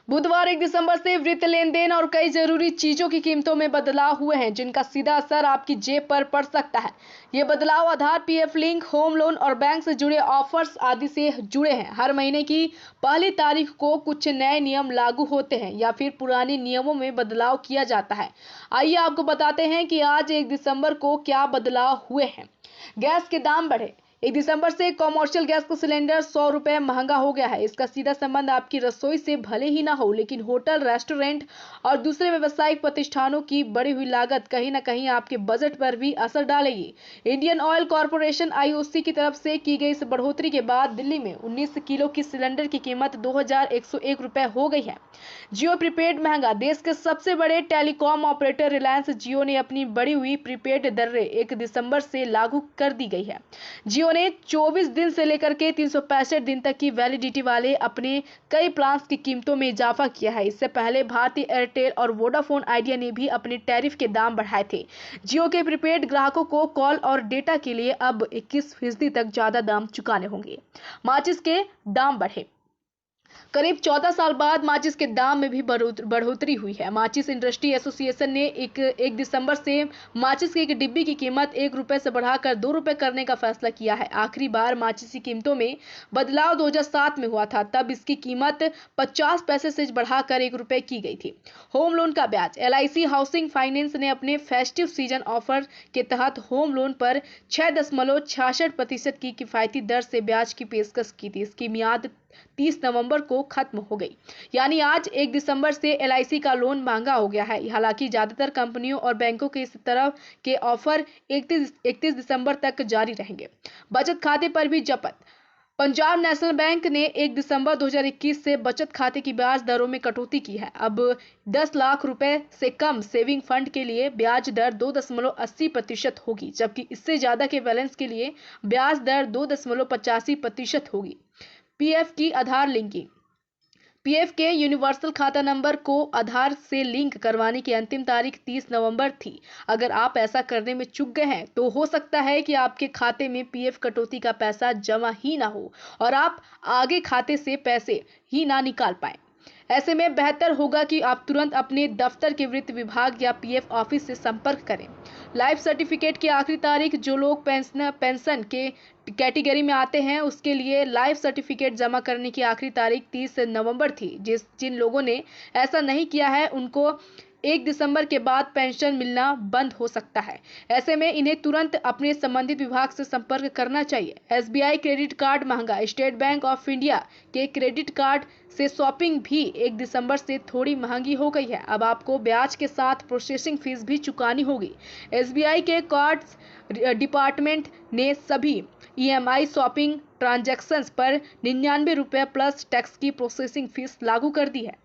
बुधवार 1 दिसंबर से वित्त लेन देन और कई जरूरी चीजों की कीमतों में बदलाव हुए हैं, जिनका सीधा असर आपकी जेब पर पड़ सकता है। ये बदलाव आधार, पीएफ लिंक, होम लोन और बैंक से जुड़े ऑफर्स आदि से जुड़े हैं। हर महीने की पहली तारीख को कुछ नए नियम लागू होते हैं या फिर पुराने नियमों में बदलाव किया जाता है। आइए आपको बताते हैं कि आज 1 दिसंबर को क्या बदलाव हुए हैं। गैस के दाम बढ़े। 1 दिसंबर से कमर्शियल गैस का सिलेंडर 100 रुपए महंगा हो गया है। इसका सीधा संबंध आपकी रसोई से भले ही ना हो, लेकिन होटल, रेस्टोरेंट और दूसरे व्यावसायिक प्रतिष्ठानों की बढ़ी हुई लागत कहीं ना कहीं आपके बजट पर भी असर डालेगी। इंडियन ऑयल कॉरपोरेशन आईओसी की तरफ से की गई इस बढ़ोतरी के बाद दिल्ली में 19 किलो की सिलेंडर की कीमत 2101 रुपए हो गई है। जियो प्रीपेड महंगा। देश के सबसे बड़े टेलीकॉम ऑपरेटर रिलायंस जियो ने अपनी बढ़ी हुई प्रीपेड दरें 1 दिसंबर से लागू कर दी गई है। जियो ने 24 दिन से लेकर के 365 दिन तक की वैलिडिटी वाले अपने कई प्लान्स की कीमतों में इजाफा किया है। इससे पहले भारतीय एयरटेल और वोडाफोन आइडिया ने भी अपने टैरिफ के दाम बढ़ाए थे। जियो के प्रीपेड ग्राहकों को कॉल और डेटा के लिए अब 21% तक ज्यादा दाम चुकाने होंगे। माचिस के दाम बढ़े। करीब 14 साल बाद माचिस के दाम में भी बढ़ोतरी हुई है। माचिस इंडस्ट्री एसोसिएशन ने 1 दिसंबर से माचिस की एक डिब्बी की कीमत 1 रुपए से बढ़ाकर 2 रुपए करने का फैसला किया है। आखिरी बार माचिस की कीमतों में बदलाव 2007 में हुआ था, तब इसकी कीमत 50 पैसे से बढ़ाकर 1 रुपए की गई थी। होम लोन का ब्याज। एलआईसी हाउसिंग फाइनेंस ने अपने फेस्टिव सीजन ऑफर के तहत होम लोन पर 6.66% की किफायती दर से ब्याज की पेशकश की थी। इसकी मियाद 30 नवंबर को खत्म हो गई, यानी आज 1 दिसंबर से एलआईसी का लोन महंगा हो गया है। हालांकि ज्यादातर कंपनियों और बैंकों के इस तरह के ऑफर 31 दिसंबर तक जारी रहेंगे। बचत खाते पर भी जब्त। पंजाब नेशनल बैंक ने 1 दिसंबर 2021 से बचत खाते की ब्याज दरों में कटौती की है। अब 10 लाख रुपए से कम सेविंग फंड के लिए ब्याज दर 2.80% होगी, जबकि इससे ज्यादा के बैलेंस के लिए ब्याज दर 2.85% होगी। पीएफ की आधार लिंकिंग। पीएफ के यूनिवर्सल खाता नंबर को आधार से लिंक करवाने की अंतिम तारीख 30 नवंबर थी। अगर आप ऐसा करने में चूक गए हैं तो हो सकता है कि आपके खाते में पीएफ कटौती का पैसा जमा ही ना हो और आप आगे खाते से पैसे ही ना निकाल पाए। ऐसे में बेहतर होगा कि आप तुरंत अपने दफ्तर के वित्त विभाग या पीएफ ऑफिस से संपर्क करें। लाइफ सर्टिफिकेट की आखिरी तारीख। जो लोग पेंशन के कैटेगरी में आते हैं उसके लिए लाइफ सर्टिफिकेट जमा करने की आखिरी तारीख 30 नवंबर थी। जिन लोगों ने ऐसा नहीं किया है उनको 1 दिसंबर के बाद पेंशन मिलना बंद हो सकता है। ऐसे में इन्हें तुरंत अपने संबंधित विभाग से संपर्क करना चाहिए। एसबीआई क्रेडिट कार्ड महंगा। स्टेट बैंक ऑफ इंडिया के क्रेडिट कार्ड से शॉपिंग भी 1 दिसंबर से थोड़ी महंगी हो गई है। अब आपको ब्याज के साथ प्रोसेसिंग फीस भी चुकानी होगी। एसबीआई के कार्ड्स डिपार्टमेंट ने सभी ईएमआई शॉपिंग ट्रांजैक्शंस पर 99 रुपए प्लस टैक्स की प्रोसेसिंग फीस लागू कर दी है।